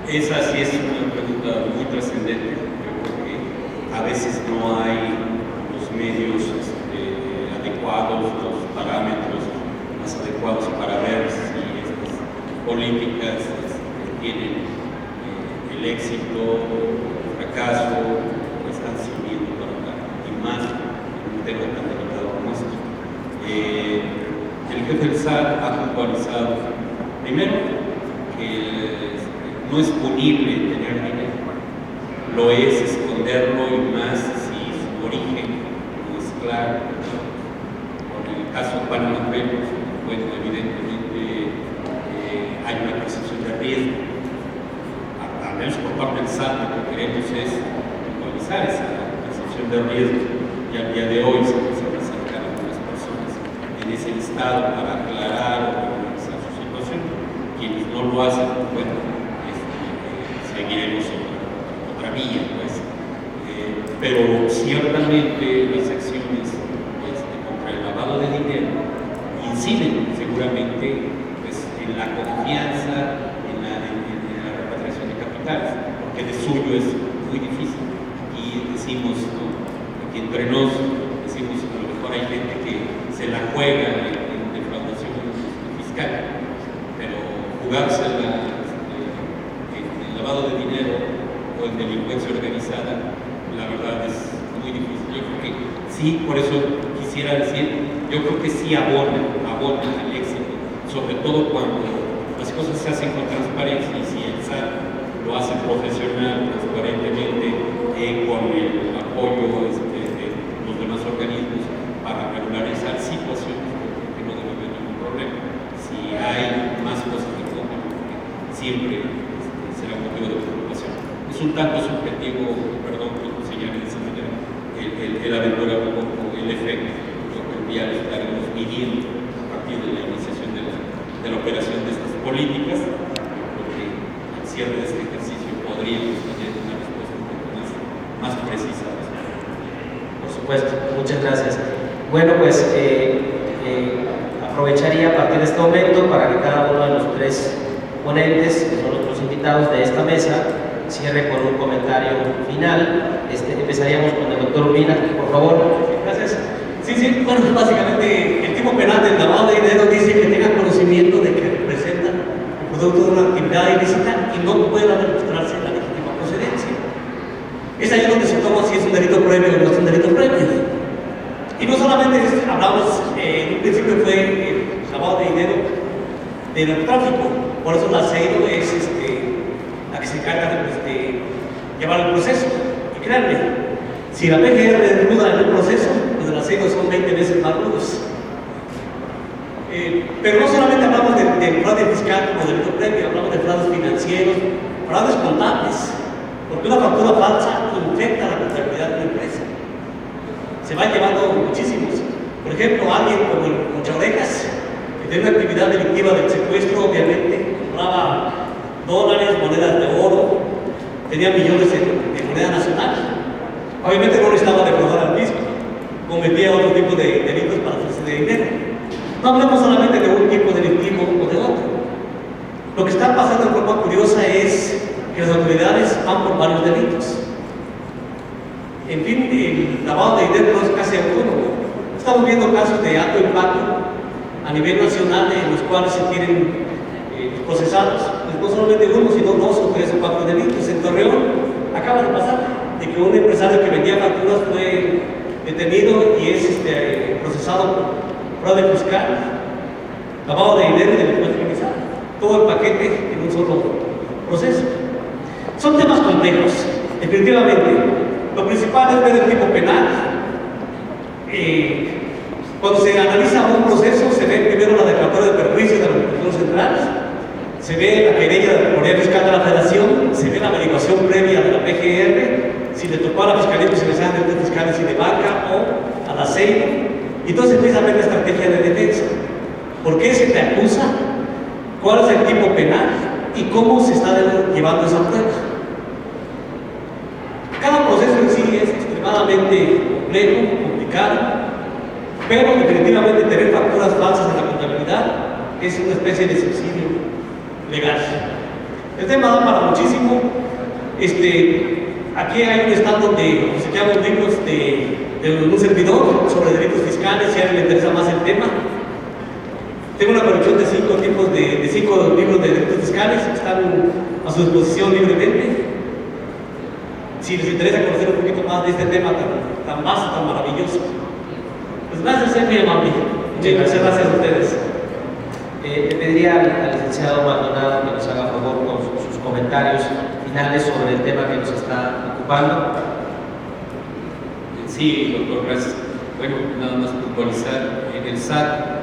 Esa sí es una pregunta muy trascendente. Yo creo que a veces no hay los medios adecuados, los parámetros más adecuados para ver si estas políticas tienen el éxito, el fracaso, o están sirviendo para nada, y más en un tema tan delicado como este. El jefe del SAT ha puntualizado, primero, que no es punible tener dinero, lo es esconderlo, y más si su origen no es claro. Por el caso de Panama Papers, bueno, evidentemente hay una percepción de riesgo, al menos por parte del SAT. Lo que queremos es actualizar esa percepción de riesgo, y al día de hoy se empiezan a acercar a algunas personas en ese estado para aclarar o regularizar su situación. Quienes no lo hacen, bueno, seguiremos otra vía, pues. Pero ciertamente las acciones contra el lavado de dinero inciden seguramente, pues, en la confianza, en la repatriación de capitales, porque de suyo es muy difícil. Y decimos, ¿no?, aquí entre nos, decimos que a lo mejor hay gente que se la juega en defraudación fiscal, pero jugársela lavado de dinero o en delincuencia organizada, la verdad es muy difícil. Yo creo que sí, por eso quisiera decir, yo creo que sí abona al éxito, sobre todo cuando las cosas cosas se hacen con transparencia y si el SAT lo hace profesional, transparentemente, con el apoyo de los demás organismos para regularizar situaciones, que no debe haber ningún problema. Si hay más cosas que toman, siempre será motivo de preocupación. Es un tanto subjetivo, perdón por señalar de esa manera, el aventurar un poco el efecto, lo que el día lo estaremos midiendo a partir de la iniciación de la operación de estas políticas, porque al cierre de este ejercicio podríamos tener una respuesta un poco más precisa. Por supuesto, muchas gracias. Bueno, pues aprovecharía a partir de este momento para que cada uno de los tres ponentes, que son los invitados de esta mesa, cierre con un comentario final. Empezaríamos con el doctor Urbina, por favor. Gracias. Sí, bueno, básicamente el tipo penal del lavado de dinero dice que tenga conocimiento de que representa el producto de una actividad ilícita y no pueda demostrarse la legítima procedencia. Es ahí donde se toma si es un delito previo o no es un delito previo. Y no solamente hablamos, en un principio fue el lavado de dinero de narcotráfico, por eso la CEIDO es la que se encarga de llevar el proceso. Y créanme, si la PGR es ruda en el proceso, los de la CEIDO son 20 veces más rudos. Pero no solamente hablamos de fraude fiscal como delito previo, hablamos de fraudes financieros, fraudes contables, porque una factura falsa infecta la contabilidad de una empresa. Se van llevando muchísimos. Por ejemplo, alguien como el Mochaorejas, que tiene una actividad delictiva del secuestro, obviamente, compraba dólares, monedas de oro, tenía millones de moneda nacional. Obviamente no necesitaba defraudar al fisco, cometía otro tipo de delitos para hacerse de dinero. No hablamos solamente de un tipo delictivo o de otro. Lo que está pasando de forma curiosa es que las autoridades van por varios delitos. En fin, el lavado de dinero no es casi autónomo. Estamos viendo casos de alto impacto a nivel nacional en los cuales se tienen procesados, no solamente uno, sino 2 o 3 o 4 delitos. En Torreón acaba de pasar de que un empresario que vendía facturas fue detenido y es procesado por fraude fiscal, lavado de dinero y delincuencia organizada. Todo el paquete en un solo proceso. Son temas complejos, definitivamente. Lo principal es ver el tipo penal. Cuando se analiza un proceso, se ve primero la declaratoria de perjuicios de la Administración Central, se ve la querella de la Autoridad Fiscal de la Federación, se ve la averiguación previa de la PGR, si le tocó a la Fiscalía Especializada en Delitos Fiscales y de Banca o a la CEIDO. Y entonces empieza a ver la estrategia de defensa. ¿Por qué se te acusa? ¿Cuál es el tipo penal? ¿Y cómo se está llevando esa prueba? Cada proceso en sí es extremadamente complejo, complicado, pero definitivamente tener facturas falsas en la contabilidad es una especie de subsidio legal. El tema da para muchísimo. Aquí hay un stand donde se llaman libros de un servidor sobre delitos fiscales, si a alguien le interesa más el tema. Tengo una colección de 5 tipos de 5 libros de delitos fiscales que están a su disposición libremente. Si les interesa conocer un poquito más de este tema tan vasto, tan maravilloso. Pues gracias, ser muy amable. Muchas gracias a ustedes. Le pediría al licenciado Maldonado que nos haga favor con sus comentarios finales sobre el tema que nos está ocupando. Sí, doctor, gracias. Bueno, nada más puntualizar, en el SAT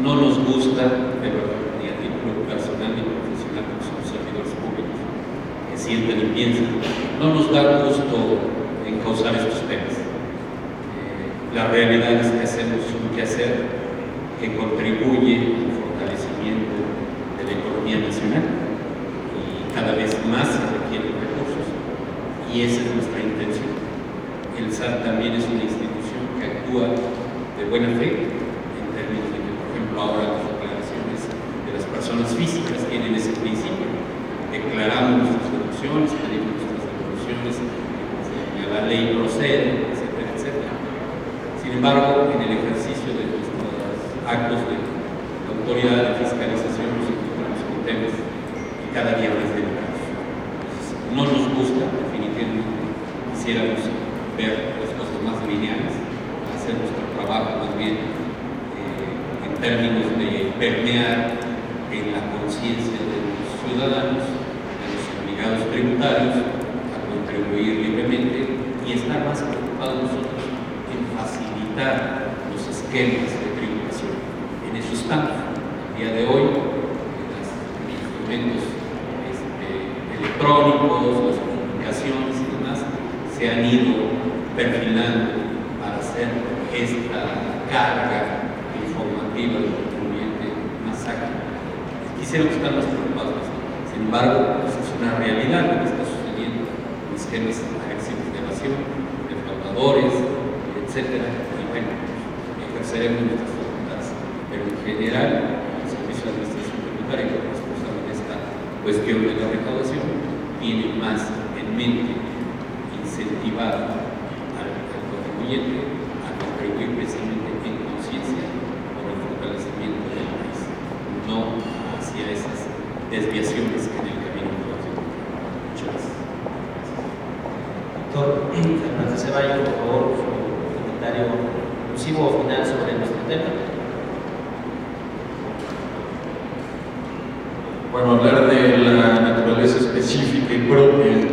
no nos gusta, de verdad, ni a título personal ni profesional, como somos servidores públicos, que sientan y piensan, no nos da gusto encauzar estos temas. La realidad es que hacemos un quehacer que contribuye al fortalecimiento de la economía nacional y cada vez más se requieren recursos, y esa es nuestra intención. El SAT también es una institución que actúa de buena fe, en términos de que, por ejemplo, ahora las declaraciones de las personas físicas tienen ese principio. Declaramos nuestras deducciones, pedimos nuestras devoluciones, conforme a la ley procede, etcétera, etcétera. Sin embargo, en el ejercicio de nuestros actos de autoridad de fiscalización nos encontramos con temas que cada día más delicados. No nos gusta, definitivamente, quisiéramos ver las cosas más lineales, hacer nuestro trabajo más bien en términos de permear en la conciencia de los ciudadanos, de los obligados tributarios a contribuir libremente y estar más preocupados nosotros en facilitar los esquemas de tributación. En eso estamos. Al día de hoy, los instrumentos electrónicos, las comunicaciones y demás se han ido perfilando para hacer esta carga informativa del contribuyente más ágil. Quisiéramos estar más preocupados. Sin embargo, pues es una realidad lo que está sucediendo con esquemas agresivos de evasión, defraudadores, etcétera. Y bueno, ejerceremos nuestras facultades. Pero en general, el Servicio de Administración Tributaria, que es responsable de esta cuestión de la recaudación, tiene más en mente incentivar al contribuyente a contribuir precisamente en conciencia por el fortalecimiento del país, no hacia esas desviaciones que en el camino conocemos. Muchas gracias. Doctor Fernández Ceballos, por favor, su comentario conclusivo o final sobre nuestro tema. Bueno, hablar de la naturaleza específica y propia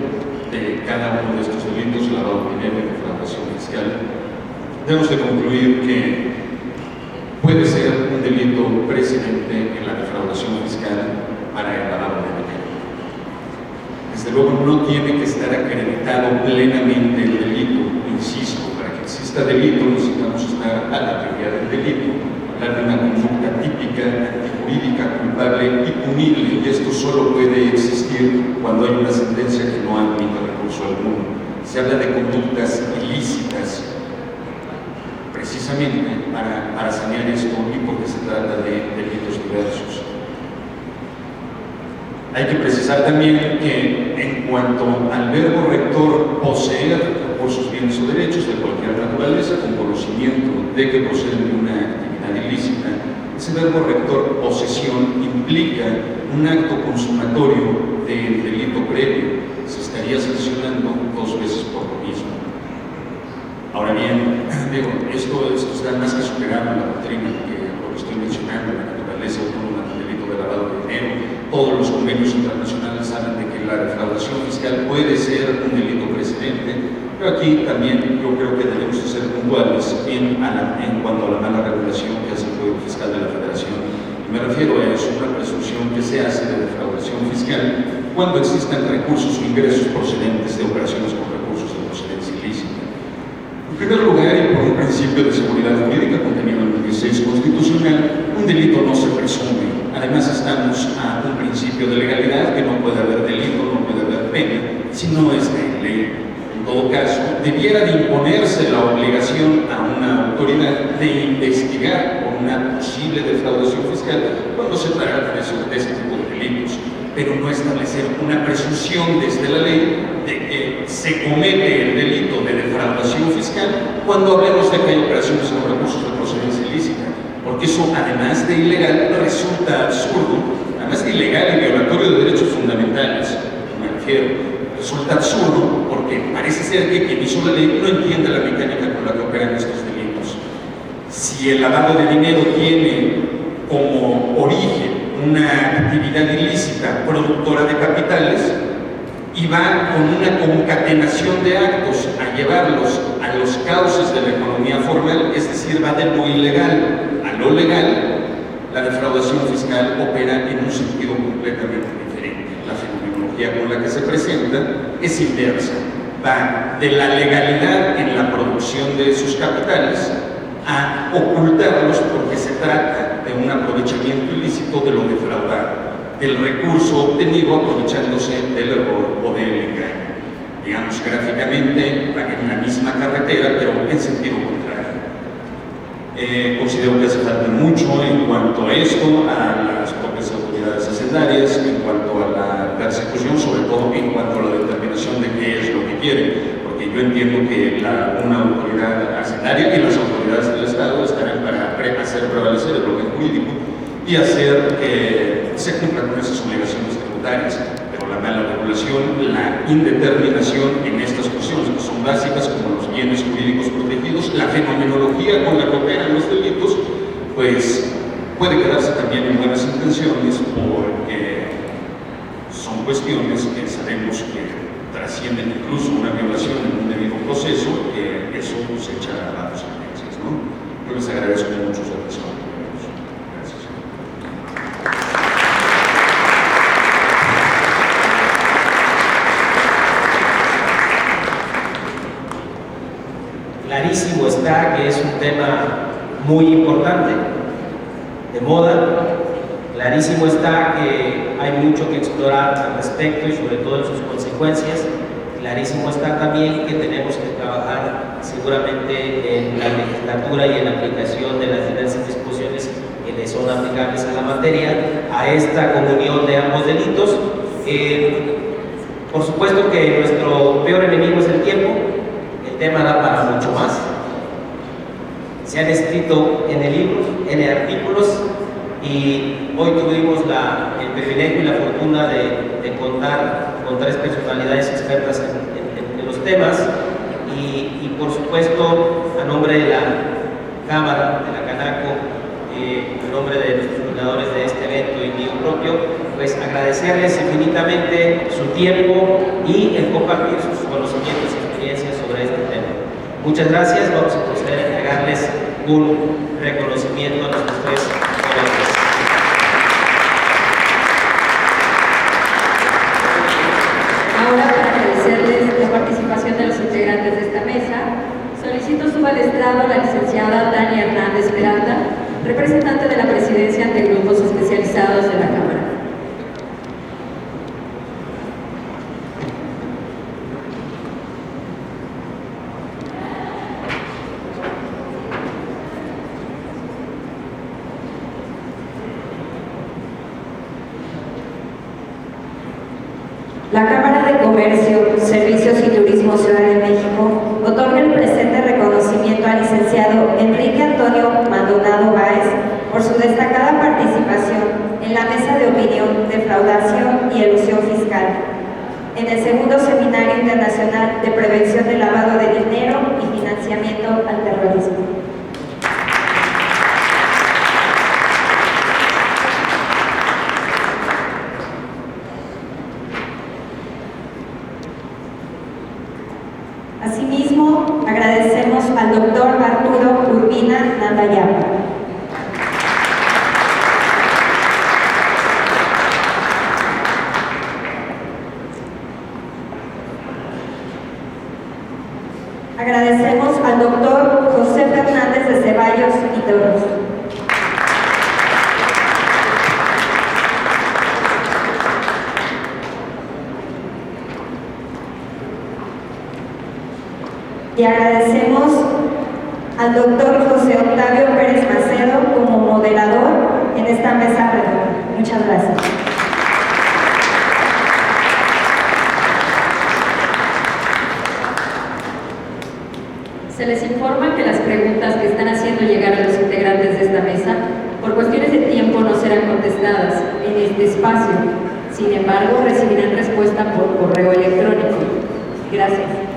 de cada uno de estos delitos, lavado de dinero y defraudación fiscal, debemos de concluir que puede ser un delito precedente en la defraudación fiscal para el lavado de dinero. Desde luego no tiene que estar acreditado plenamente el delito, insisto, para que exista delito necesitamos estar a la teoría del delito, hablar de una conducta típica, antijurídica, culpable y punible, y esto solo puede existir cuando hay una sentencia que no admite recurso alguno. Se habla de conductas ilícitas precisamente para sanear esto y porque se trata de delitos diversos. Hay que precisar también que en cuanto al verbo rector poseer recursos, bienes o derechos de cualquier naturaleza con conocimiento de que proceden de una actividad ilícita, ese verbo rector posesión implica un acto consumatorio de delito previo. Se estaría sancionando 2 veces por lo mismo. Ahora bien, digo, esto está más que superado en la doctrina, que lo que estoy mencionando, la naturaleza autónoma del delito de lavado de dinero. Todos los convenios internacionales hablan de que la defraudación fiscal puede ser un delito precedente, pero aquí también yo creo que debemos de ser puntuales en cuanto a la mala regulación que hace el Código Fiscal de la Federación. Y me refiero a eso, una presunción que se hace de defraudación fiscal cuando existan recursos o ingresos procedentes de operaciones con recursos de procedencia ilícita. En primer lugar, y por un principio de seguridad jurídica contenido en el 16 constitucional, un delito no se presume. Además, estamos a un principio de legalidad, que no puede haber delito, no puede haber pena, si no es de ley. En todo caso, debiera de imponerse la obligación a una autoridad de investigar por una posible defraudación fiscal cuando se trata de ese tipo de delitos, pero no establecer una presunción desde la ley de que se comete el delito de defraudación fiscal cuando hablemos de que hay operaciones con recursos de procedencia ilícita, porque eso, además de ilegal, resulta absurdo, además de ilegal y violatorio de derechos fundamentales, me refiero. Resulta absurdo porque parece ser que quien hizo la ley no entiende la mecánica con la que operan estos delitos. Si el lavado de dinero tiene como origen una actividad ilícita productora de capitales y va con una concatenación de actos a llevarlos a los cauces de la economía formal, es decir, va de lo ilegal a lo legal, la defraudación fiscal opera en un sentido completamente diferente. La fenomenología con la que se presenta es inversa, va de la legalidad en la producción de esos capitales a ocultarlos porque se trata de un aprovechamiento ilícito de lo defraudado, del recurso obtenido aprovechándose del error o del engaño. Digamos, gráficamente van en la misma carretera, pero en sentido contrario. Considero que hace falta mucho en cuanto a esto, a las propias autoridades hacendarias, en cuanto a la persecución, sobre todo en cuanto a la determinación de qué es lo que quieren, porque yo entiendo que una autoridad hacendaria y las autoridades del Estado estarán para hacer prevalecer el orden jurídico y hacer que se cumplan con esas obligaciones tributarias, pero la mala regulación, la indeterminación en estas cuestiones que son básicas como los bienes jurídicos protegidos, la fenomenología con la que operan los delitos, pues puede quedarse también en buenas intenciones porque son cuestiones que sabemos que trascienden incluso una violación en un debido proceso, eso nos echa a las audiencias, ¿no? Yo les agradezco mucho su atención. Gracias. Clarísimo está que es un tema muy importante, de moda. Clarísimo está que hay mucho que explorar al respecto y sobre todo en sus consecuencias. Clarísimo está también que tenemos que trabajar seguramente en la legislatura y en la aplicación de las diversas disposiciones que le son aplicables a la materia, a esta comunión de ambos delitos. Por supuesto que nuestro peor enemigo es el tiempo. El tema da para mucho más. Se han escrito N libros, N artículos, y hoy tuvimos el privilegio y la fortuna de contar con 3 personalidades expertas en los temas, y por supuesto, a nombre de la Cámara, de la Canaco, a nombre de nuestros fundadores de este evento y mío propio, pues agradecerles infinitamente su tiempo y el compartir sus conocimientos y experiencias sobre este tema. Muchas gracias. Vamos a proceder a entregarles un reconocimiento a nuestros 3 ponentes. Ahora, para agradecerles la participación de los integrantes de esta mesa, solicito suba al estrado a la licenciada Tania Hernández Peralta, representante de la Presidencia ante grupos especializados de la Cámara. La Cámara de Comercio, Servicios y Turismo Ciudad de México otorga el presente reconocimiento al licenciado Enrique Antonio Maldonado Báez por su destacada participación en la mesa de opinión, defraudación y elusión fiscal, en el segundo Seminario Internacional de Prevención del Lavado de Dinero y Financiamiento al Terrorismo. Asimismo, agradecemos al doctor Arturo Urbina Nandayapa. Agradecemos al doctor José Fernández de Ceballos y Toros. Y agradecemos al doctor José Octavio Pérez Macedo como moderador en esta mesa redonda. Muchas gracias. Se les informa que las preguntas que están haciendo llegar a los integrantes de esta mesa, por cuestiones de tiempo, no serán contestadas en este espacio. Sin embargo, recibirán respuesta por correo electrónico. Gracias.